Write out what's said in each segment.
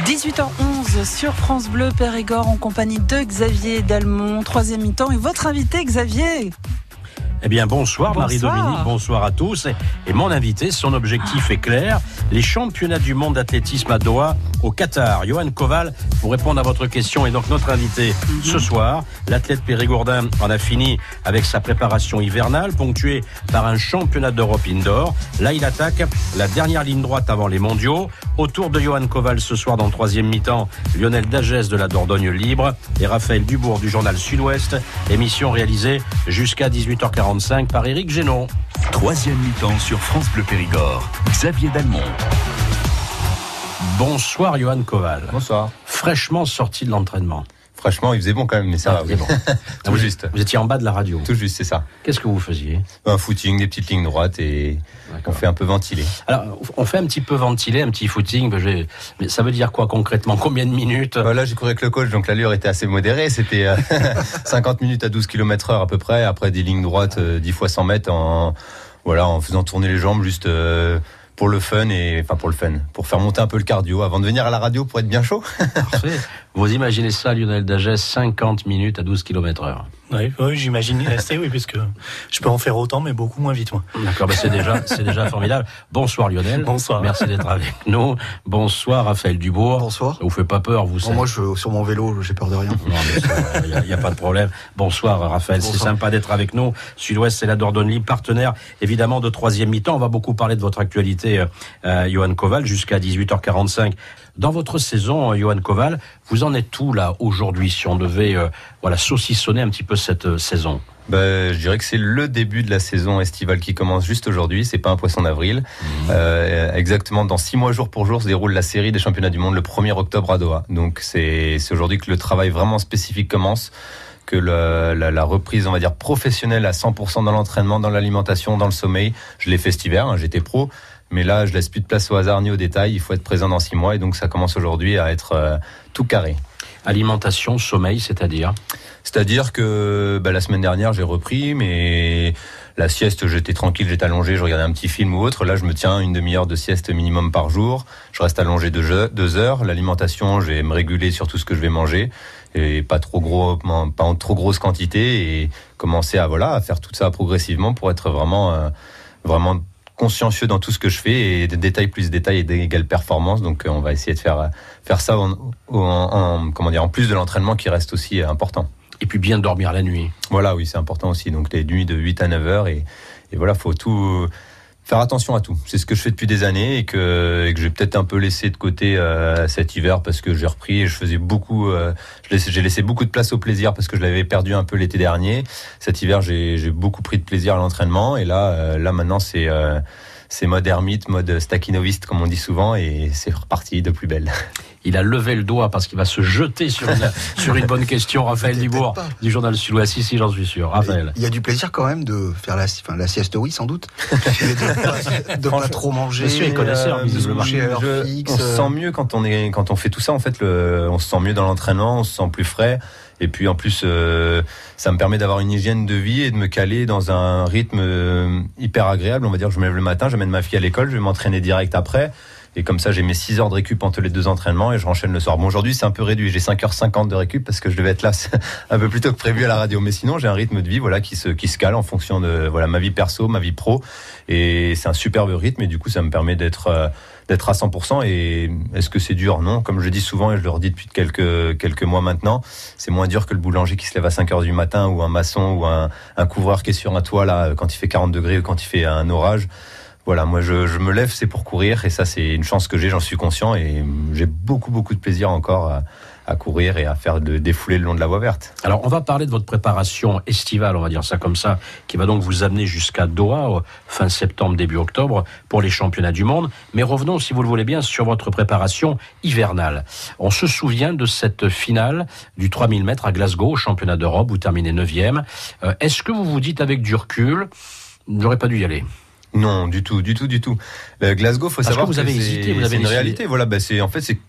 18h11 sur France Bleu Périgord en compagnie de Xavier Dalmont, troisième mi-temps. Et votre invité, Xavier? Eh bien, bonsoir Marie-Dominique, bonsoir à tous. Et mon invité, son objectif est clair, les championnats du monde d'athlétisme à Doha, au Qatar. Johan Koval, pour répondre à votre question, est donc notre invité ce soir. L'athlète périgourdin en a fini avec sa préparation hivernale, ponctuée par un championnat d'Europe indoor. Là, il attaque la dernière ligne droite avant les mondiaux. Autour de Johan Koval ce soir, dans le troisième mi-temps, Lionel Dagès de la Dordogne Libre et Raphaël Dubourg du journal Sud-Ouest. Émission réalisée jusqu'à 18h45 par Éric Génon. Troisième mi-temps sur France Bleu Périgord. Xavier Dalmont. Bonsoir Johan Koval. Bonsoir. Fraîchement sorti de l'entraînement. Franchement, il faisait bon quand même, mais ça va. Bon. Tout juste. Vous étiez en bas de la radio. Tout juste, c'est ça. Qu'est-ce que vous faisiez? Un footing, des petites lignes droites et on fait un peu ventiler. Alors, on fait un petit peu ventiler, un petit footing. Mais ça veut dire quoi concrètement? Combien de minutes? Là, j'ai couru avec le coach, donc l'allure était assez modérée. C'était 50 minutes à 12 km/h à peu près. Après, des lignes droites 10 fois 100 mètres en faisant tourner les jambes juste pour le fun pour faire monter un peu le cardio avant de venir à la radio pour être bien chaud. Parfait. Vous imaginez ça, Lionel Dagès, 50 minutes à 12 km/h? Oui, j'imagine rester, oui, puisque je peux en faire autant, mais beaucoup moins vite, moi. D'accord, c'est déjà formidable. Bonsoir Lionel. Bonsoir. Merci d'être avec nous. Bonsoir Raphaël Dubourg. Bonsoir. Ça vous fait pas peur, vous? Moi, sur mon vélo, j'ai peur de rien. Non, mais il y a pas de problème. Bonsoir Raphaël, bonsoir. C'est sympa d'être avec nous. Sud-Ouest, c'est la Dordogne Libre, partenaire évidemment de troisième mi-temps. On va beaucoup parler de votre actualité, Johan Koval, jusqu'à 18h45. Dans votre saison, Johan Koval, vous en êtes où là aujourd'hui, si on devait saucissonner un petit peu cette saison? Je dirais que c'est le début de la saison estivale qui commence juste aujourd'hui. C'est pas un poisson d'avril. Exactement dans 6 mois jour pour jour se déroule la série des championnats du monde le 1er octobre à Doha. Donc c'est aujourd'hui que le travail vraiment spécifique commence, que la reprise, on va dire, professionnelle à 100% dans l'entraînement, dans l'alimentation, dans le sommeil. Je l'ai fait cet hiver, j'étais pro. Mais là, je laisse plus de place au hasard ni au détail. Il faut être présent dans 6 mois et donc ça commence aujourd'hui à être tout carré. Alimentation, sommeil, c'est-à-dire que la semaine dernière, j'ai repris, mais la sieste, j'étais tranquille, j'étais allongé, je regardais un petit film ou autre. Là, je me tiens une demi-heure de sieste minimum par jour. Je reste allongé 2 heures. L'alimentation, je vais me réguler sur tout ce que je vais manger et pas en trop grosse quantité et commencer à faire tout ça progressivement pour être vraiment consciencieux dans tout ce que je fais et de détail plus détail et d'égale performance. Donc on va essayer de faire ça en plus de l'entraînement qui reste aussi important. Et puis bien dormir la nuit. Voilà, oui, c'est important aussi. Donc les nuits de 8 à 9 heures et voilà, faut tout faire attention à tout. C'est ce que je fais depuis des années et que j'ai peut-être un peu laissé de côté cet hiver parce que j'ai repris et je faisais beaucoup. J'ai laissé beaucoup de place au plaisir parce que je l'avais perdu un peu l'été dernier. Cet hiver, j'ai beaucoup pris de plaisir à l'entraînement et là maintenant c'est mode ermite, mode stachinoviste comme on dit souvent et c'est reparti de plus belle. Il a levé le doigt parce qu'il va se jeter sur une bonne question. Raphaël Dubourg du journal Sud-Ouest. Si, j'en suis sûr. Raphaël. Il y a du plaisir quand même de faire la sieste, oui, sans doute. de pas trop manger. Monsieur est connaisseur, visiblement. On se sent mieux quand on fait tout ça. En fait, on se sent mieux dans l'entraînement, on se sent plus frais. Et puis en plus, ça me permet d'avoir une hygiène de vie et de me caler dans un rythme hyper agréable. On va dire, je me lève le matin, j'amène ma fille à l'école, je vais m'entraîner direct après. Et comme ça, j'ai mes 6 heures de récup entre les 2 entraînements et je renchaîne le soir. Bon, aujourd'hui, c'est un peu réduit. J'ai 5h50 de récup parce que je devais être là un peu plus tôt que prévu à la radio. Mais sinon, j'ai un rythme de vie, qui se cale en fonction de, ma vie perso, ma vie pro. Et c'est un superbe rythme et du coup, ça me permet d'être à 100%. Et est-ce que c'est dur? Non. Comme je dis souvent et je le redis depuis quelques mois maintenant, c'est moins dur que le boulanger qui se lève à 5h du matin ou un maçon ou un couvreur qui est sur un toit là, quand il fait 40 degrés ou quand il fait un orage. Voilà, moi je me lève, c'est pour courir et ça c'est une chance que j'en suis conscient et j'ai beaucoup de plaisir encore à courir et à faire défouler le long de la voie verte. Alors on va parler de votre préparation estivale, on va dire ça comme ça, qui va donc vous amener jusqu'à Doha, fin septembre, début octobre, pour les championnats du monde. Mais revenons, si vous le voulez bien, sur votre préparation hivernale. On se souvient de cette finale du 3000 mètres à Glasgow, au championnat d'Europe, vous terminez 9e. Est-ce que vous vous dites avec du recul, j'aurais pas dû y aller? Non, du tout. Glasgow, faut savoir que vous avez hésité, vous avez une réalité. Voilà,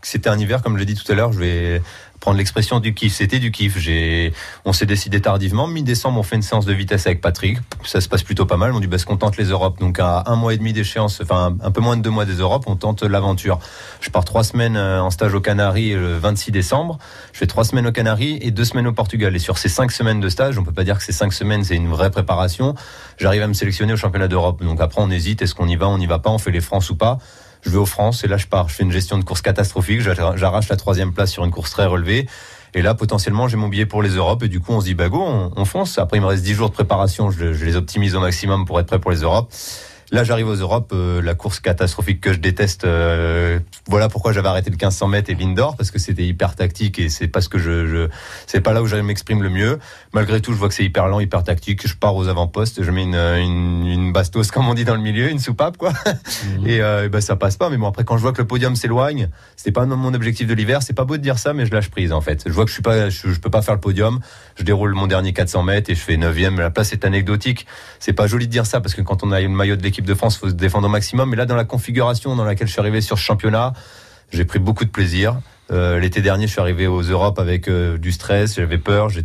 c'était un hiver, comme je l'ai dit tout à l'heure. prendre l'expression du kiff. C'était du kiff. On s'est décidé tardivement. Mi-décembre, on fait une séance de vitesse avec Patrick. Ça se passe plutôt pas mal. On dit, qu'on tente les Europes. Donc, à 1 mois et demi d'échéance, enfin, un peu moins de 2 mois des Europes, on tente l'aventure. Je pars 3 semaines en stage aux Canaries le 26 décembre. Je fais 3 semaines aux Canaries et 2 semaines au Portugal. Et sur ces 5 semaines de stage, on peut pas dire que ces 5 semaines, c'est une vraie préparation. J'arrive à me sélectionner au championnat d'Europe. Donc après, on hésite. Est-ce qu'on y va, on n'y va pas, on fait les France ou pas? Je vais aux France et là, je pars. Je fais une gestion de course catastrophique. J'arrache la 3e place sur une course très relevée. Et là, potentiellement, j'ai mon billet pour les Europes. Et du coup, on se dit, go, on fonce. Après, il me reste 10 jours de préparation. Je les optimise au maximum pour être prêt pour les Europes. Là, j'arrive aux Europes, la course catastrophique que je déteste. Voilà pourquoi j'avais arrêté le 1500 mètres et l'Indoor, parce que c'était hyper tactique et c'est pas ce que c'est pas là où je m'exprime le mieux. Malgré tout, je vois que c'est hyper lent, hyper tactique. Je pars aux avant-postes, je mets une bastos, comme on dit dans le milieu, une soupape, quoi. Et ça passe pas. Mais bon, après, quand je vois que le podium s'éloigne, c'était pas mon objectif de l'hiver. C'est pas beau de dire ça, mais je lâche prise, en fait. Je vois que je peux pas faire le podium. Je déroule mon dernier 400 mètres et je fais 9e. La place est anecdotique. C'est pas joli de dire ça parce que quand on a une maillot de l'équipe de France, il faut se défendre au maximum. Mais là, dans la configuration dans laquelle je suis arrivé sur ce championnat, j'ai pris beaucoup de plaisir. L'été dernier, je suis arrivé aux Europes avec du stress, j'avais peur, je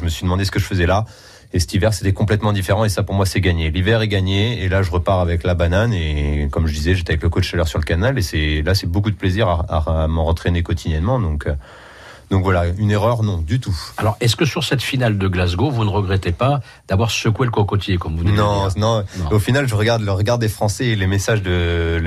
me suis demandé ce que je faisais là. Et cet hiver, c'était complètement différent et ça, pour moi, c'est gagné. L'hiver est gagné et là, je repars avec la banane et comme je disais, j'étais avec le coach chaleur sur le canal et c'est beaucoup de plaisir à m'en entraîner quotidiennement. Donc voilà, une erreur, non, du tout. Alors, est-ce que sur cette finale de Glasgow, vous ne regrettez pas d'avoir secoué le cocotier, comme vous dites? Non. Au final, je regarde le regard des Français et les messages que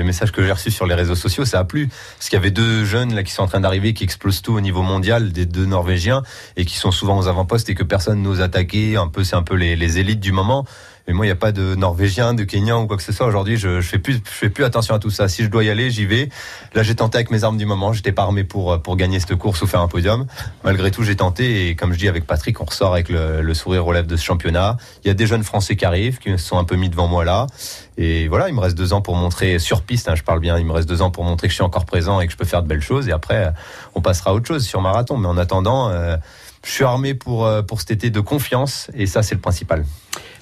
j'ai reçus sur les réseaux sociaux, ça a plu. Parce qu'il y avait 2 jeunes là qui sont en train d'arriver, qui explosent tout au niveau mondial, des 2 Norvégiens, et qui sont souvent aux avant-postes et que personne n'ose attaquer. C'est un peu les élites du moment. Mais moi, il n'y a pas de Norvégiens, de Kenyans ou quoi que ce soit. Aujourd'hui, je fais plus attention à tout ça. Si je dois y aller, j'y vais. Là, j'ai tenté avec mes armes du moment. J'étais pas armé pour gagner cette course ou faire un podium. Malgré tout, j'ai tenté. Et comme je dis avec Patrick, on ressort avec le sourire aux lèvres de ce championnat. Il y a des jeunes Français qui arrivent, qui se sont un peu mis devant moi là. Et voilà, il me reste 2 ans pour montrer sur piste. Je parle bien. Il me reste 2 ans pour montrer que je suis encore présent et que je peux faire de belles choses. Et après, on passera à autre chose sur marathon. Mais en attendant, je suis armé pour cet été de confiance. Et ça, c'est le principal.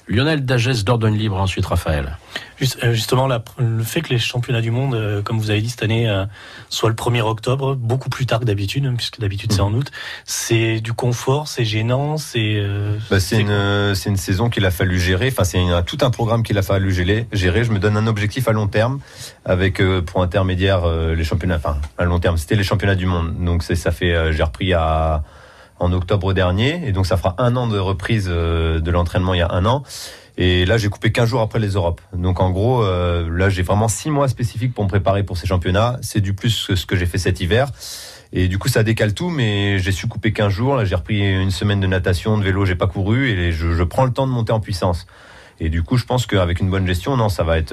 Lionel Dagès d'Ordonne Libre, ensuite Raphaël. Justement, le fait que les championnats du monde, comme vous avez dit cette année, soient le 1er octobre, beaucoup plus tard que d'habitude, puisque d'habitude c'est en août, c'est du confort, c'est gênant, c'est une saison qu'il a fallu gérer. Enfin, c'est tout un programme qu'il a fallu gérer. Je me donne un objectif à long terme avec pour intermédiaire les championnats. Enfin, à long terme, c'était les championnats du monde. Donc ça fait, j'ai repris en octobre dernier, et donc ça fera 1 an de reprise de l'entraînement il y a 1 an. Et là, j'ai coupé 15 jours après les Europes. Donc en gros, là, j'ai vraiment 6 mois spécifiques pour me préparer pour ces championnats. C'est du plus que ce que j'ai fait cet hiver. Et du coup, ça décale tout, mais j'ai su couper 15 jours. Là, j'ai repris une semaine de natation, de vélo, j'ai pas couru, et je prends le temps de monter en puissance. Et du coup, je pense qu'avec une bonne gestion, ça va être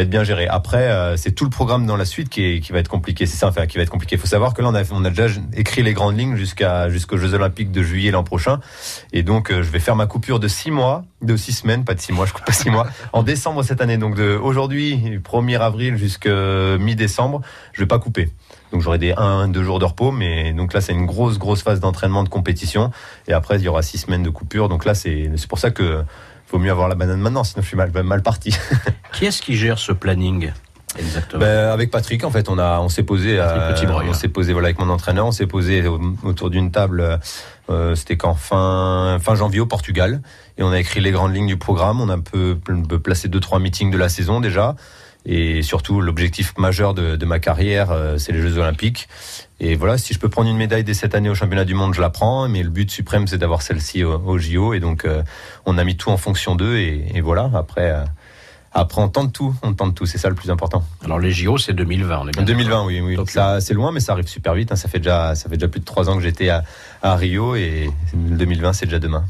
bien géré. Après, c'est tout le programme dans la suite qui va être compliqué. C'est ça, enfin, qui va être compliqué. Il faut savoir que là, on a déjà écrit les grandes lignes jusqu'aux Jeux Olympiques de juillet l'an prochain. Et donc, je vais faire ma coupure de 6 semaines, pas de 6 mois, je coupe pas 6 mois, en décembre cette année. Donc, aujourd'hui, 1er avril jusqu'à mi-décembre, je vais pas couper. Donc, j'aurai des 1-2 jours de repos. Mais donc là, c'est une grosse phase d'entraînement, de compétition. Et après, il y aura 6 semaines de coupure. Donc là, c'est pour ça que faut mieux avoir la banane maintenant, sinon je suis mal parti. Qui est-ce qui gère ce planning exactement? Avec Patrick, en fait, on s'est posé avec mon entraîneur, on s'est posé autour d'une table. C'était fin janvier au Portugal, et on a écrit les grandes lignes du programme. On a un peu placé 2-3 meetings de la saison déjà. Et surtout, l'objectif majeur de ma carrière, c'est les Jeux Olympiques. Et voilà, si je peux prendre une médaille dès cette année au championnat du monde, je la prends. Mais le but suprême, c'est d'avoir celle-ci au JO. Et donc, on a mis tout en fonction d'eux. Et voilà, après, on tente tout. C'est ça le plus important. Alors, les JO, c'est 2020, on est bien 2020, oui. Donc, ça, c'est loin, mais ça arrive super vite. Ça fait déjà plus de 3 ans que j'étais à Rio. Et 2020, c'est déjà demain.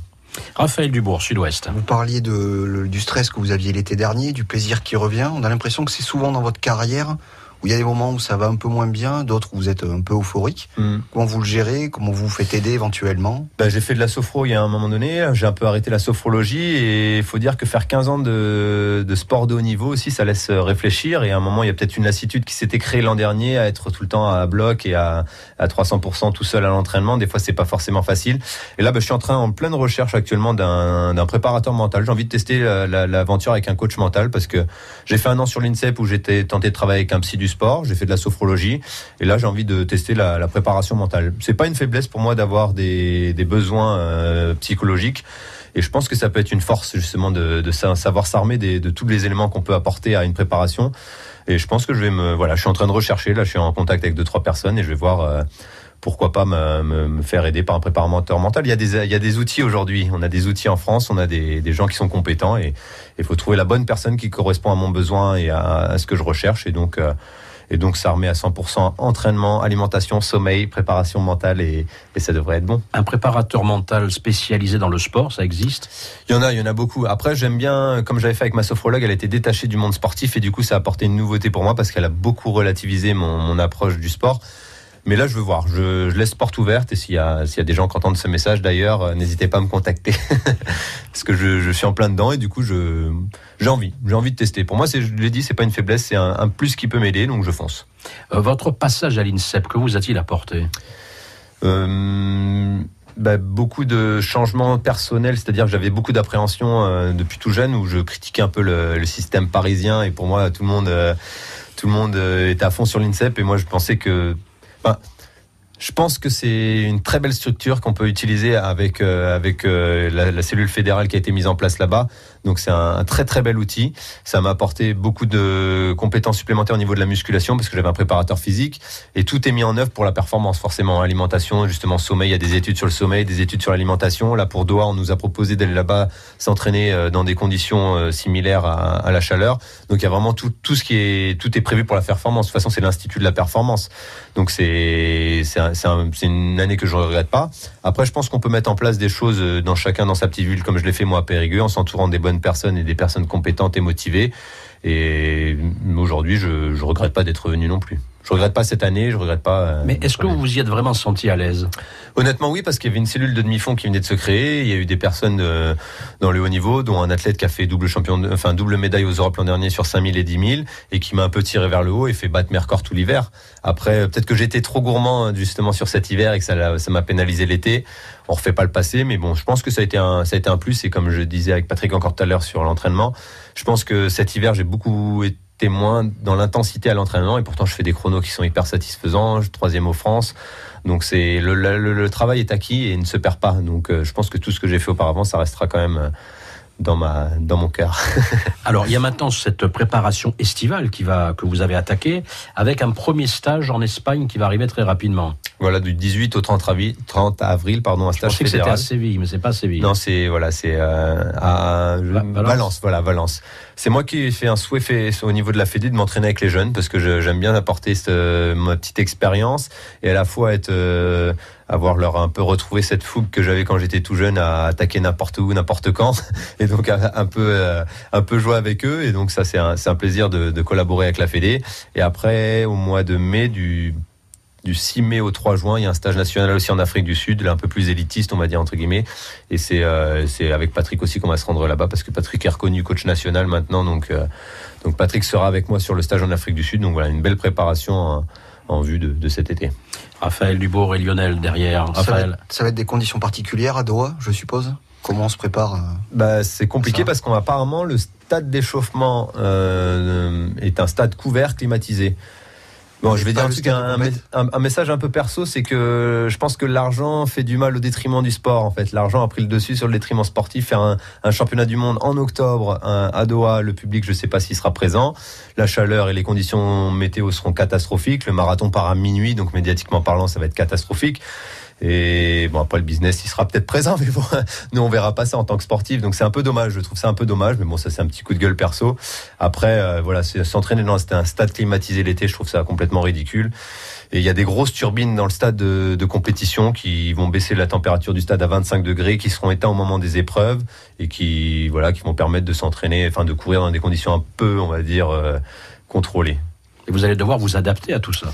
Raphaël Dubourg, Sud-Ouest. Vous parliez du stress que vous aviez l'été dernier, du plaisir qui revient. On a l'impression que c'est souvent dans votre carrière où il y a des moments où ça va un peu moins bien, d'autres où vous êtes un peu euphorique. Comment vous le gérez? Comment vous vous faites aider éventuellement? J'ai fait de la sophro il y a un moment donné. J'ai un peu arrêté la sophrologie, et il faut dire que faire 15 ans de sport de haut niveau aussi, ça laisse réfléchir. Et à un moment, il y a peut-être une lassitude qui s'était créée l'an dernier à être tout le temps à bloc et à 300% tout seul à l'entraînement. Des fois, c'est pas forcément facile. Et là, je suis en pleine recherche actuellement d'un préparateur mental. J'ai envie de tester l'aventure avec un coach mental, parce que j'ai fait 1 an sur l'INSEP où j'étais tenté de travailler avec un psy du sport sport, j'ai fait de la sophrologie, et là j'ai envie de tester la préparation mentale. C'est pas une faiblesse pour moi d'avoir des besoins psychologiques. Et je pense que ça peut être une force justement de savoir s'armer de tous les éléments qu'on peut apporter à une préparation. Et je pense que je suis en train de rechercher. Là, je suis en contact avec 2-3 personnes et je vais voir pourquoi pas me faire aider par un préparateur mental. Il y a des outils aujourd'hui. On a des outils en France. On a des gens qui sont compétents et il faut trouver la bonne personne qui correspond à mon besoin et à ce que je recherche. Et donc s'armer à 100% entraînement, alimentation, sommeil, préparation mentale et ça devrait être bon. Un préparateur mental spécialisé dans le sport, ça existe ? Il y en a beaucoup. Après, j'aime bien, comme j'avais fait avec ma sophrologue, elle était détachée du monde sportif et du coup, ça a apporté une nouveauté pour moi parce qu'elle a beaucoup relativisé mon approche du sport. Mais là, je veux voir. Je laisse porte ouverte et s'il y a des gens qui entendent ce message, d'ailleurs, n'hésitez pas à me contacter parce que je suis en plein dedans et du coup, j'ai envie de tester. Pour moi, je l'ai dit, c'est pas une faiblesse, c'est un plus qui peut m'aider, donc je fonce. Votre passage à l'INSEP, que vous a-t-il apporté ? Beaucoup de changements personnels, c'est-à-dire que j'avais beaucoup d'appréhension depuis tout jeune où je critiquais un peu le système parisien et pour moi, tout le monde était à fond sur l'INSEP et moi, je pensais que je pense que c'est une très belle structure qu'on peut utiliser avec la cellule fédérale qui a été mise en place là-bas. Donc c'est un très très bel outil. Ça m'a apporté beaucoup de compétences supplémentaires au niveau de la musculation parce que j'avais un préparateur physique et tout est mis en œuvre pour la performance forcément. Alimentation, justement sommeil, il y a des études sur le sommeil, des études sur l'alimentation. Là pour Doha, on nous a proposé d'aller là-bas s'entraîner dans des conditions similaires à la chaleur. Donc il y a vraiment tout est prévu pour la performance. De toute façon, c'est l'Institut de la performance. Donc c'est une année que je ne regrette pas. Après, je pense qu'on peut mettre en place des choses chacun dans sa petite ville, comme je l'ai fait moi à Périgueux, en s'entourant des bonnes personnes et des personnes compétentes et motivées. Et aujourd'hui, je regrette pas d'être venu non plus. Je regrette pas cette année, je regrette pas. Mais est-ce que vous vous y êtes vraiment senti à l'aise ? Honnêtement, oui, parce qu'il y avait une cellule de demi-fond qui venait de se créer. Il y a eu des personnes dans le haut niveau, dont un athlète qui a fait double médaille aux Europes l'an dernier sur 5000 et 10 000 et qui m'a un peu tiré vers le haut et fait battre mes records tout l'hiver. Après, peut-être que j'étais trop gourmand justement sur cet hiver et que ça m'a pénalisé l'été. On refait pas le passé, mais bon, je pense que ça a été un plus. Et comme je disais avec Patrick encore tout à l'heure sur l'entraînement, je pense que cet hiver, j'ai beaucoup été moins dans l'intensité à l'entraînement et pourtant je fais des chronos qui sont hyper satisfaisants, 3e au France, donc c'est le travail est acquis et ne se perd pas, donc je pense que tout ce que j'ai fait auparavant ça restera quand même dans mon cœur. Alors il y a maintenant cette préparation estivale que vous avez attaquée avec un premier stage en Espagne qui va arriver très rapidement. Voilà, du 18 au 30 avril, un stage fédéral. Je pensais que c'était à Séville, mais c'est pas à Séville. Non, c'est à Valence. Voilà, Valence. C'est moi qui ai fait un souhait au niveau de la Fédé de m'entraîner avec les jeunes parce que j'aime bien apporter ma petite expérience et à la fois avoir leur un peu retrouvé cette fougue que j'avais quand j'étais tout jeune à attaquer n'importe où, n'importe quand et donc un peu jouer avec eux et donc ça c'est un plaisir de collaborer avec la Fédé. Et après au mois de mai du 6 mai au 3 juin, il y a un stage national aussi en Afrique du Sud, là un peu plus élitiste, on va dire entre guillemets. Et c'est avec Patrick aussi qu'on va se rendre là-bas parce que Patrick est reconnu coach national maintenant, donc Patrick sera avec moi sur le stage en Afrique du Sud. Donc voilà, une belle préparation en vue de cet été. Raphaël Dubourg et Lionel derrière. Raphaël. Ça va être des conditions particulières à Doha, je suppose. Comment on se prépare c'est compliqué parce qu'apparemment le stade d'échauffement est un stade couvert, climatisé. Bon, je vais dire un message un peu perso, c'est que je pense que l'argent fait du mal au détriment du sport. En fait, l'argent a pris le dessus sur le détriment sportif. Faire un championnat du monde en octobre à Doha, le public, je sais pas s'il sera présent. La chaleur et les conditions météo seront catastrophiques. Le marathon part à minuit, donc médiatiquement parlant, ça va être catastrophique. Et bon, après le business il sera peut-être présent, mais bon, nous on verra pas ça en tant que sportif, donc c'est un peu dommage, je trouve ça un peu dommage, mais bon, ça c'est un petit coup de gueule perso. Après s'entraîner dans un stade climatisé l'été, je trouve ça complètement ridicule. Et il y a des grosses turbines dans le stade de compétition qui vont baisser la température du stade à 25 degrés, qui seront éteints au moment des épreuves et qui vont permettre de s'entraîner, de courir dans des conditions un peu, on va dire, contrôlées. Et vous allez devoir vous adapter à tout ça.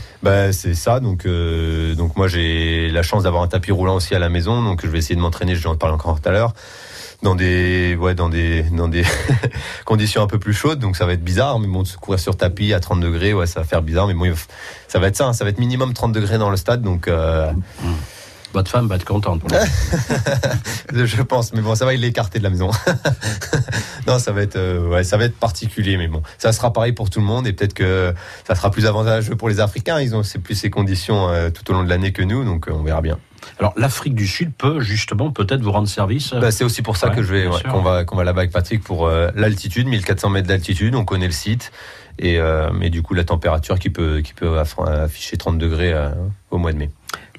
C'est ça. Donc moi j'ai la chance d'avoir un tapis roulant aussi à la maison. Donc je vais essayer de m'entraîner. Je vais en parler encore tout à l'heure. Dans des conditions un peu plus chaudes. Donc ça va être bizarre. Mais bon, de courir sur tapis à 30 degrés, ça va faire bizarre. Mais bon, ça va être ça. Ça va être minimum 30 degrés dans le stade. Donc Votre femme va être contente. Je pense, mais bon, ça va, il est écarté de la maison. Non, ça va être particulier, mais bon, ça sera pareil pour tout le monde et peut-être que ça sera plus avantageux pour les Africains. C'est plus ces conditions tout au long de l'année que nous, donc on verra bien. Alors l'Afrique du Sud peut justement peut-être vous rendre service. C'est aussi pour ça que qu'on va là-bas avec Patrick pour l'altitude, 1400 mètres d'altitude. On connaît le site et mais du coup la température qui peut afficher 30 degrés au mois de mai.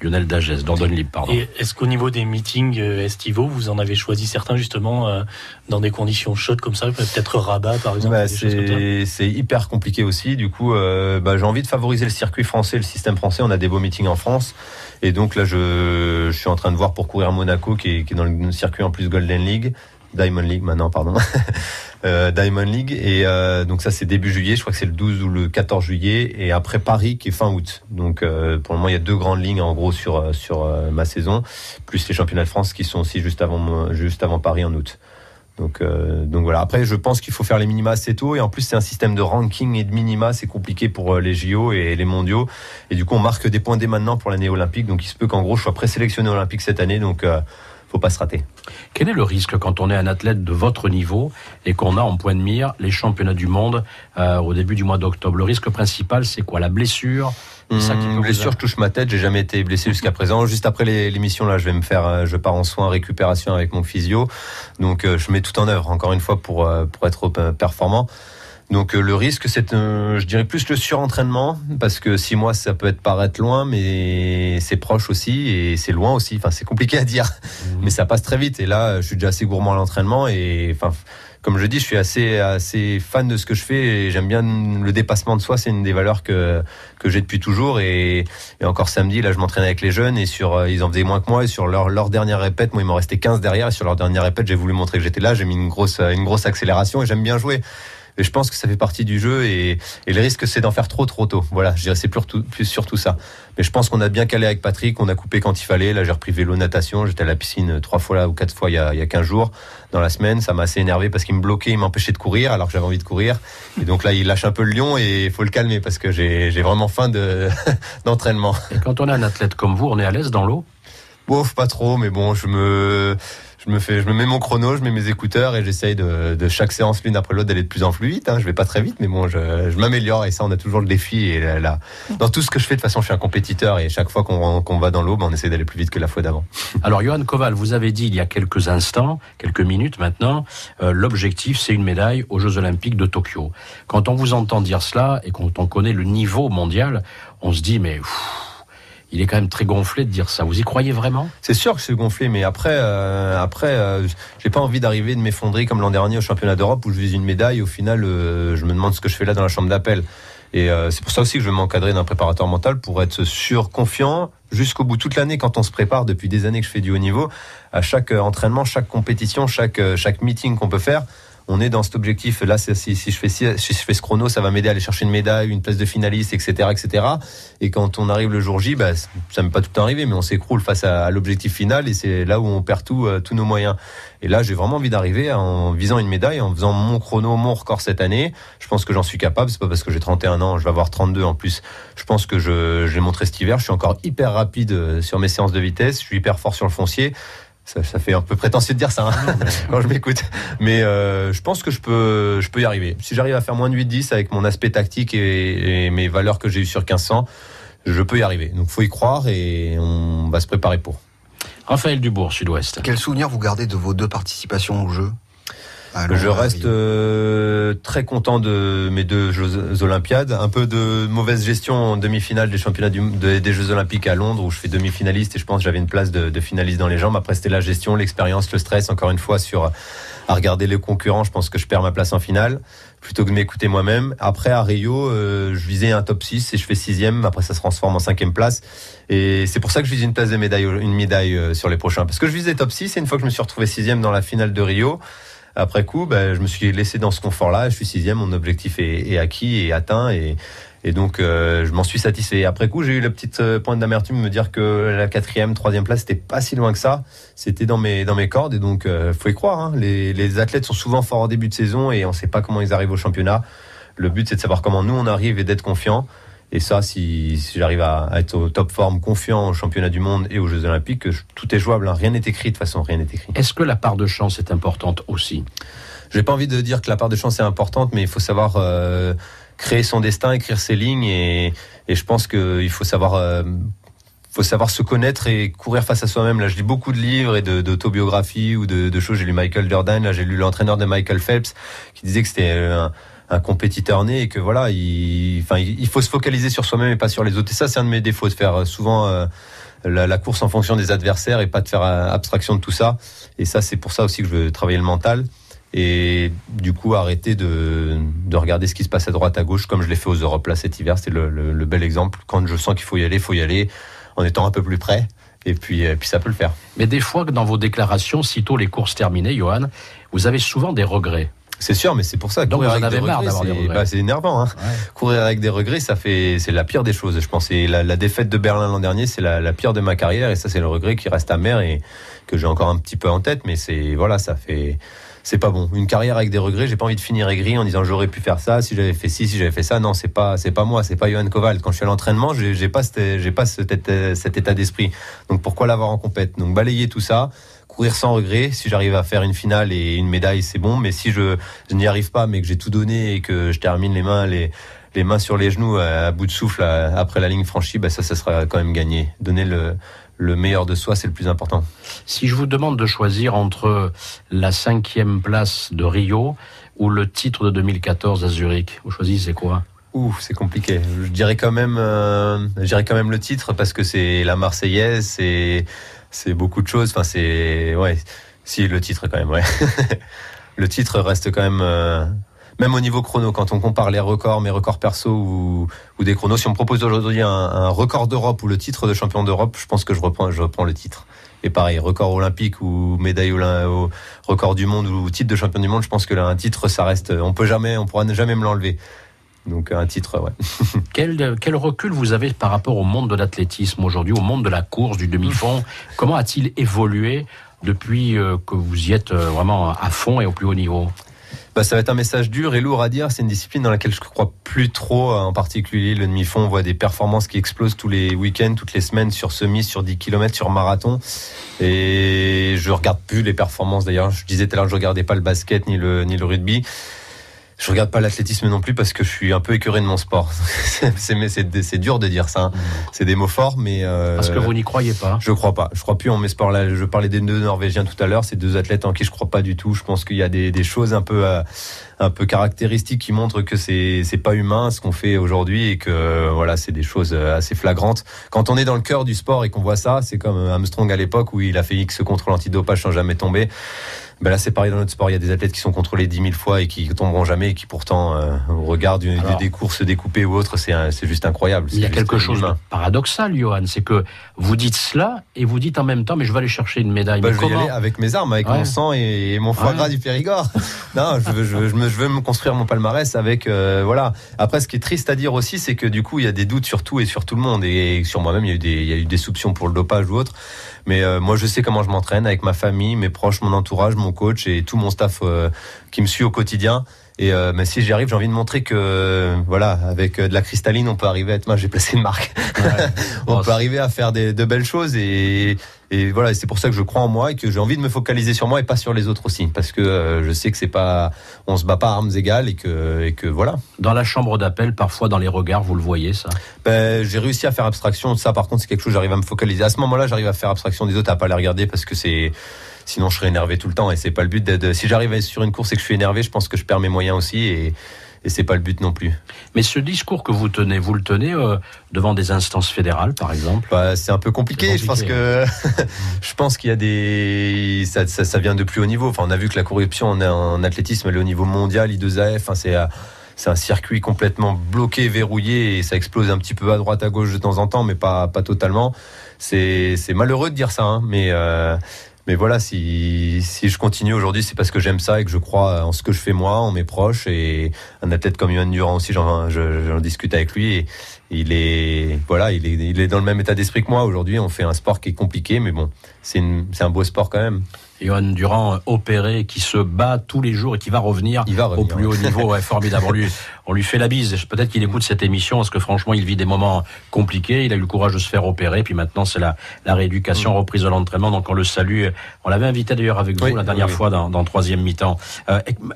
Lionel Dagès, Dordogne Libre, pardon. Et est-ce qu'au niveau des meetings estivaux, vous en avez choisi certains justement dans des conditions chaudes comme ça, peut-être Rabat par exemple? C'est hyper compliqué aussi. Du coup, j'ai envie de favoriser le circuit français, le système français. On a des beaux meetings en France. Et donc là, je suis en train de voir pour courir Monaco, qui est dans le circuit en plus Golden League. Diamond League maintenant, pardon. Diamond League. Et donc ça, c'est début juillet. Je crois que c'est le 12 ou le 14 juillet. Et après Paris, qui est fin août. Donc pour le moment, il y a 2 grandes lignes en gros sur ma saison, plus les championnats de France qui sont aussi juste avant Paris en août. Donc voilà. Après, je pense qu'il faut faire les minima assez tôt. Et en plus, c'est un système de ranking et de minima. C'est compliqué pour les JO et les mondiaux. Et du coup, on marque des points dès maintenant pour l'année olympique. Donc il se peut qu'en gros, je sois présélectionné olympique cette année. Donc faut pas se rater. Quel est le risque quand on est un athlète de votre niveau et qu'on a en point de mire les championnats du monde au début du mois d'octobre? Le risque principal, c'est quoi? La blessure? Blessure, je touche ma tête. J'ai jamais été blessé jusqu'à présent. Juste après l'émission là, je pars en soins récupération avec mon physio. Donc je mets tout en œuvre encore une fois pour être performant. Donc le risque, c'est, je dirais plus le surentraînement, parce que 6 mois, ça peut paraître loin, mais c'est proche aussi et c'est loin aussi. Enfin, c'est compliqué à dire, mais ça passe très vite. Et là, je suis déjà assez gourmand à l'entraînement et enfin, comme je dis, je suis assez fan de ce que je fais et j'aime bien le dépassement de soi. C'est une des valeurs que j'ai depuis toujours. Et encore samedi, là, je m'entraînais avec les jeunes et ils en faisaient moins que moi. Et sur leur dernière répète, moi, il m'en restait 15 derrière. Et sur leur dernière répète, j'ai voulu montrer que j'étais là. J'ai mis une grosse accélération et j'aime bien jouer. Et je pense que ça fait partie du jeu et le risque, c'est d'en faire trop tôt. Voilà, je dirais c'est plus surtout ça. Mais je pense qu'on a bien calé avec Patrick, on a coupé quand il fallait. Là, j'ai repris vélo, natation. J'étais à la piscine 3 fois ou 4 fois il y a 15 jours dans la semaine. Ça m'a assez énervé parce qu'il me bloquait, il m'empêchait de courir alors que j'avais envie de courir. Et donc là, il lâche un peu le lion et il faut le calmer parce que j'ai vraiment faim d'entraînement. Et quand on a un athlète comme vous, on est à l'aise dans l'eau? Bof, pas trop, mais bon, je me mets mon chrono, je mets mes écouteurs et j'essaye de chaque séance l'une après l'autre d'aller de plus en plus vite. Je vais pas très vite, mais bon, je m'améliore et ça, on a toujours le défi. Et là, dans tout ce que je fais, de toute façon, je suis un compétiteur et chaque fois qu'on va dans l'eau, on essaie d'aller plus vite que la fois d'avant. Alors, Johan Koval, vous avez dit il y a quelques instants, quelques minutes maintenant, l'objectif, c'est une médaille aux Jeux Olympiques de Tokyo. Quand on vous entend dire cela et quand on connaît le niveau mondial, on se dit, mais il est quand même très gonflé de dire ça. Vous y croyez vraiment? C'est sûr que je suis gonflé, mais après, j'ai pas envie d'arriver de m'effondrer comme l'an dernier au championnat d'Europe où je vise une médaille. Au final, je me demande ce que je fais là dans la chambre d'appel. Et c'est pour ça aussi que je vais m'encadrer d'un préparateur mental pour être sûr, confiant jusqu'au bout. Toute l'année, quand on se prépare depuis des années que je fais du haut niveau, à chaque entraînement, chaque compétition, chaque meeting qu'on peut faire, on est dans cet objectif. Là, si je fais ce chrono, ça va m'aider à aller chercher une médaille, une place de finaliste, etc., etc. Et quand on arrive le jour J, ça ne peut pas tout le temps arriver, mais on s'écroule face à l'objectif final et c'est là où on perd tous nos moyens. Et là, j'ai vraiment envie d'arriver en visant une médaille, en faisant mon chrono, mon record cette année. Je pense que j'en suis capable. C'est pas parce que j'ai 31 ans, je vais avoir 32 en plus. Je pense que je l'ai montré cet hiver. Je suis encore hyper rapide sur mes séances de vitesse. Je suis hyper fort sur le foncier. Ça fait un peu prétentieux de dire ça quand je m'écoute. Mais je pense que je peux y arriver. Si j'arrive à faire moins de 8-10 avec mon aspect tactique et mes valeurs que j'ai eues sur 1500, je peux y arriver. Donc il faut y croire et on va se préparer pour. Raphaël Dubourg, Sud-Ouest. Quel souvenir vous gardez de vos 2 participations au jeu? Je reste très content de mes 2 Jeux Olympiades. Un peu de mauvaise gestion en demi-finale des championnats des Jeux Olympiques à Londres où je fais demi-finaliste et je pense que j'avais une place de finaliste dans les jambes. Après, c'était la gestion, l'expérience, le stress, encore une fois, à regarder les concurrents. Je pense que je perds ma place en finale plutôt que de m'écouter moi-même. Après, à Rio, je visais un top 6 et je fais 6e. Après, ça se transforme en 5e place. Et c'est pour ça que je vise une place de médaille, une médaille sur les prochains. Parce que je visais top 6 et une fois que je me suis retrouvé 6e dans la finale de Rio, après coup, je me suis laissé dans ce confort-là. Je suis 6e, mon objectif est acquis et atteint. Et donc, je m'en suis satisfait. Après coup, j'ai eu la petite pointe d'amertume de me dire que la 4e, 3e place, c'était pas si loin que ça. C'était dans mes cordes. Et donc, faut y croire. Les athlètes sont souvent forts en début de saison et on sait pas comment ils arrivent au championnat. Le but, c'est de savoir comment nous, on arrive et d'être confiant. Et ça, si j'arrive à être au top forme, confiant au championnat du monde et aux Jeux Olympiques, tout est jouable. Rien n'est écrit, de toute façon, rien n'est écrit. Est-ce que la part de chance est importante aussi ? J'ai pas envie de dire que la part de chance est importante, mais il faut savoir créer son destin, écrire ses lignes, et je pense qu'il faut savoir se connaître et courir face à soi-même. Là, je lis beaucoup de livres et d'autobiographies ou de choses. J'ai lu Michael Jordan, là j'ai lu l'entraîneur de Michael Phelps qui disait que c'était un compétiteur né et que voilà, il faut se focaliser sur soi-même et pas sur les autres. Et ça, c'est un de mes défauts, de faire souvent la course en fonction des adversaires et pas de faire abstraction de tout ça. Et ça, c'est pour ça aussi que je veux travailler le mental. Et du coup, arrêter de regarder ce qui se passe à droite, à gauche, comme je l'ai fait aux Europes là cet hiver. C'était le bel exemple. Quand je sens qu'il faut y aller en étant un peu plus près. Et puis ça peut le faire. Mais des fois, dans vos déclarations, sitôt les courses terminées, Johan, vous avez souvent des regrets. C'est sûr, mais c'est pour ça. Donc vous en avez marre d'avoir des regrets. C'est énervant. Hein. Ouais. Courir avec des regrets, c'est la pire des choses. Je pense que la défaite de Berlin l'an dernier, c'est la pire de ma carrière. Et ça, c'est le regret qui reste amer et que j'ai encore un petit peu en tête. Mais c'est pas bon. Une carrière avec des regrets, j'ai pas envie de finir aigri en disant j'aurais pu faire ça, si j'avais fait ci, si j'avais fait ça. Non, c'est pas moi, c'est pas Johan Koval. Quand je suis à l'entraînement, j'ai pas cet état d'esprit. Donc pourquoi l'avoir en compète ? Donc balayer tout ça, courir sans regret. Si j'arrive à faire une finale et une médaille, c'est bon. Mais si je n'y arrive pas, mais que j'ai tout donné et que je termine les mains sur les genoux à bout de souffle après la ligne franchie, ça sera quand même gagné. Donner le meilleur de soi, c'est le plus important. Si je vous demande de choisir entre la 5e place de Rio ou le titre de 2014 à Zurich, vous choisissez quoi ? C'est compliqué. Je dirais quand même le titre parce que c'est la Marseillaise, c'est beaucoup de choses. Enfin, le titre quand même, ouais. Le titre reste quand même. Même au niveau chrono, quand on compare mes records perso ou des chronos, si on me propose aujourd'hui un record d'Europe ou le titre de champion d'Europe, je pense que je reprends le titre. Et pareil, record olympique ou médaille au record du monde ou titre de champion du monde, je pense que là, un titre, ça reste, on pourra jamais me l'enlever. Donc un titre, ouais. Quel recul vous avez par rapport au monde de l'athlétisme aujourd'hui, au monde de la course, du demi-fond ? Comment a-t-il évolué depuis que vous y êtes vraiment à fond et au plus haut niveau ? Ça va être un message dur et lourd à dire. C'est une discipline dans laquelle je ne crois plus trop, en particulier le demi-fond. On voit des performances qui explosent tous les week-ends, toutes les semaines, sur semi, sur 10 km, sur marathon. Et je regarde plus les performances. D'ailleurs, je disais tout à l'heure que je regardais pas le basket ni le rugby. Je regarde pas l'athlétisme non plus parce que je suis un peu écœuré de mon sport. C'est dur de dire ça. Hein. C'est des mots forts, mais parce que vous n'y croyez pas. Je crois pas. Je crois plus en mes sports là. Je parlais des deux Norvégiens tout à l'heure. C'est deux athlètes en qui je crois pas du tout. Je pense qu'il y a des choses un peu caractéristiques qui montrent que c'est pas humain ce qu'on fait aujourd'hui et que voilà, c'est des choses assez flagrantes. Quand on est dans le cœur du sport et qu'on voit ça, c'est comme Armstrong à l'époque où il a fait X contrôle antidopage sans jamais tomber. Là, c'est pareil dans notre sport. Il y a des athlètes qui sont contrôlés 10 000 fois et qui tomberont jamais et qui pourtant regardent des courses découpées ou autres. C'est juste incroyable. Il y a quelque chose de paradoxal, Johan. C'est que vous dites cela et vous dites en même temps, mais je vais aller chercher une médaille. Je vais y aller avec mes armes, avec mon sang et mon foie gras du Périgord. Non, je veux me construire mon palmarès avec, voilà. Après, ce qui est triste à dire aussi, c'est que du coup, il y a des doutes sur tout et sur tout le monde. Et sur moi-même, il y a eu des soupçons pour le dopage ou autre. Mais moi, je sais comment je m'entraîne avec ma famille, mes proches, mon entourage, mon coach et tout mon staff qui me suit au quotidien. Et mais si j'y arrive, j'ai envie de montrer que voilà, avec de la cristalline, on peut arriver à être. Moi, j'ai placé une marque. Ouais. On peut arriver à faire de belles choses et voilà. C'est pour ça que je crois en moi et que j'ai envie de me focaliser sur moi et pas sur les autres aussi, parce que je sais que c'est pas, on se bat pas à armes égales et que voilà. Dans la chambre d'appel, parfois dans les regards, vous le voyez ça. J'ai réussi à faire abstraction de ça. Par contre, c'est quelque chose, j'arrive à me focaliser. À ce moment-là, j'arrive à faire abstraction des autres, à pas les regarder parce que sinon je serais énervé tout le temps et c'est pas le but si j'arrive sur une course et que je suis énervé, je pense que je perds mes moyens aussi et c'est pas le but non plus. Mais ce discours que vous le tenez devant des instances fédérales, par exemple. C'est un peu compliqué. Je pense que je pense qu'il y a ça vient de plus haut niveau. Enfin, on a vu que la corruption en athlétisme, elle est au niveau mondial, I2AF. Enfin, c'est un circuit complètement bloqué, verrouillé et ça explose un petit peu à droite, à gauche de temps en temps, mais pas totalement. C'est malheureux de dire ça, hein, mais voilà, si je continue aujourd'hui, c'est parce que j'aime ça et que je crois en ce que je fais moi, en mes proches et un athlète comme Yohan Durand aussi, j'en discute avec lui il est dans le même état d'esprit que moi. Aujourd'hui, on fait un sport qui est compliqué, mais bon, c'est un beau sport quand même. Johan Durand, opéré, qui se bat tous les jours et qui va revenir au plus haut niveau. Ouais, formidable. On lui fait la bise. Peut-être qu'il écoute cette émission parce que franchement, il vit des moments compliqués. Il a eu le courage de se faire opérer. Puis maintenant, c'est la rééducation, reprise de l'entraînement. Donc on le salue. On l'avait invité d'ailleurs avec vous la dernière fois dans troisième mi-temps.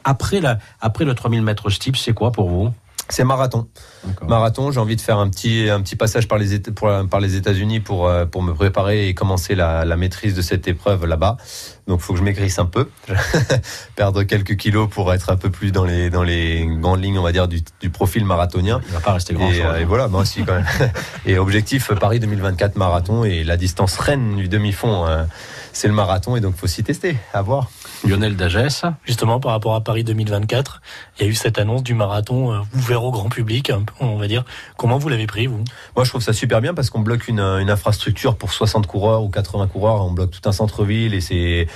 Après le 3000 mètres steeple, c'est quoi pour vous? C'est marathon. D'accord. Marathon, j'ai envie de faire un petit passage par les États-Unis pour me préparer et commencer la maîtrise de cette épreuve là-bas. Donc, faut que je maigrisse un peu, perdre quelques kilos pour être un peu plus dans les grandes lignes, on va dire, du profil marathonien. Il va pas rester grand chose. Et voilà, moi aussi quand même. Et objectif Paris 2024 marathon, et la distance reine du demi-fond, c'est le marathon, et donc faut s'y tester, à voir. Lionel Dagès. Justement, par rapport à Paris 2024, il y a eu cette annonce du marathon ouvert au grand public, on va dire. Comment vous l'avez pris, vous? Moi, je trouve ça super bien parce qu'on bloque une infrastructure pour 60 coureurs ou 80 coureurs. On bloque tout un centre-ville et c'est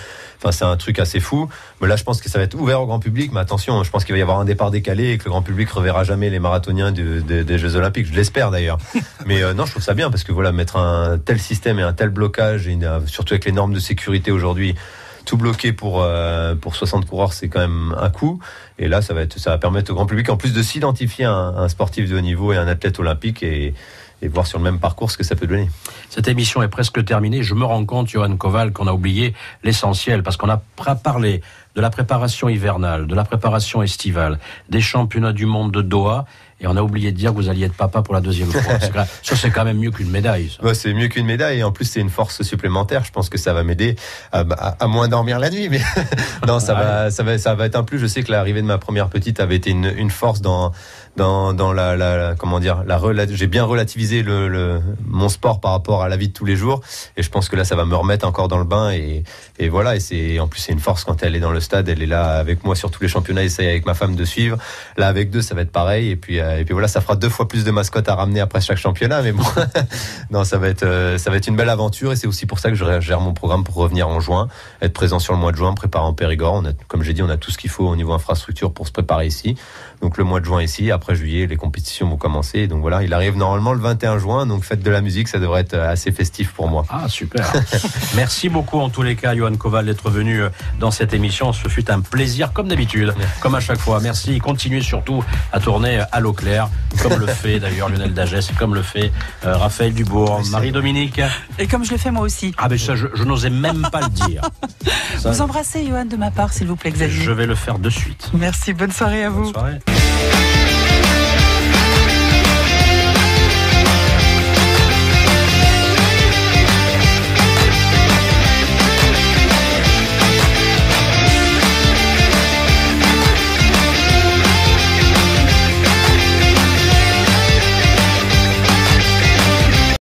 un truc assez fou. Mais là, je pense que ça va être ouvert au grand public. Mais attention, je pense qu'il va y avoir un départ décalé et que le grand public reverra jamais les marathoniens des Jeux Olympiques. Je l'espère d'ailleurs. Mais non, je trouve ça bien parce que voilà, mettre un tel système et un tel blocage, et surtout avec les normes de sécurité aujourd'hui, tout bloqué pour 60 coureurs, c'est quand même un coup. Et là, ça va permettre au grand public, en plus de s'identifier à un sportif de haut niveau et un athlète olympique, et voir sur le même parcours ce que ça peut donner. Cette émission est presque terminée. Je me rends compte, Johan Koval, qu'on a oublié l'essentiel, parce qu'on a parlé de la préparation hivernale, de la préparation estivale, des championnats du monde de Doha, et on a oublié de dire que vous alliez être papa pour la deuxième fois. Ça, c'est quand même mieux qu'une médaille. Ça. Ouais, c'est mieux qu'une médaille, et en plus, c'est une force supplémentaire. Je pense que ça va m'aider à moins dormir la nuit, mais non, ça va être un plus. Je sais que l'arrivée de ma première petite avait été une force dans comment dire, j'ai bien relativisé mon sport par rapport à la vie de tous les jours, et je pense que là, ça va me remettre encore dans le bain, et voilà, en plus, c'est une force quand elle est dans le stade, elle est là avec moi sur tous les championnats, essaye avec ma femme de suivre. Là, avec deux, ça va être pareil, et puis voilà, ça fera 2 fois plus de mascottes à ramener après chaque championnat, mais bon, non, ça va être une belle aventure, et c'est aussi pour ça que je gère mon programme pour revenir en juin, être présent sur le mois de juin, préparer en Périgord. Comme j'ai dit, on a tout ce qu'il faut au niveau infrastructure pour se préparer ici. Donc le mois de juin ici, après juillet, les compétitions vont commencer. Donc voilà, il arrive normalement le 21 juin, donc fête de la musique, ça devrait être assez festif pour moi. Ah, super. Merci beaucoup en tous les cas, Johan Koval, d'être venu dans cette émission. Ce fut un plaisir, comme d'habitude, comme à chaque fois. Merci. Continuez surtout à tourner à l'eau claire, comme le fait d'ailleurs Lionel Dagès, comme le fait Raphaël Dubourg, Marie-Dominique. Et comme je le fais moi aussi. Ah, mais ça, je n'osais même pas le dire. Ça, vous embrassez, Johan, de ma part, s'il vous plaît, Xavier. Je vais le faire de suite. Merci, bonne soirée à vous. Bonne soirée.